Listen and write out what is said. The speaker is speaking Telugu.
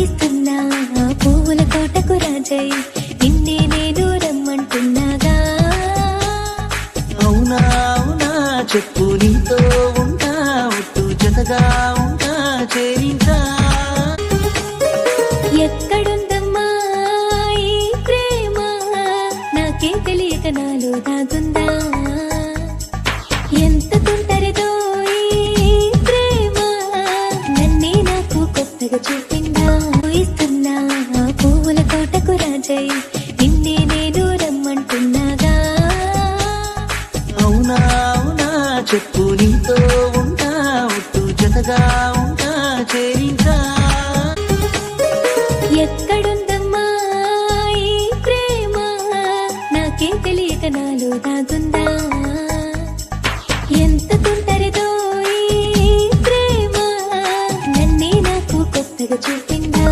ఇస్తున్నా పువ్వుల కోటకు రాజై నిన్నే నేను రమ్మంటున్నాగా. అవునా అవునా చెప్పు నీతో ఉంటా ఒట్టు జతగా ఉంటా చేరించా. ఎక్కడుందమ్మా ఈ ప్రేమ నాకే తెలియక నాలో దాగుందా. ఎంత తుంటరిదో ఈ ప్రేమ నన్నే నాకు కొత్తగా చూపిందా. ఇస్తున్నా పువ్వుల కోటకు రాజై నిన్నే నేను రమ్మంటున్నాగా. అవునా అవునా చెప్పు నీతో ఉంటా ఒట్టు జతగా ఉంటా చేరించా. ఎక్కడుందమ్మా ఈ ప్రేమ నాకే తెలియక నాలో దాగుందా. ఎంత తుంటరిదో ఈ ప్రేమ నన్నే నాకు కొత్తగా చూపిందా.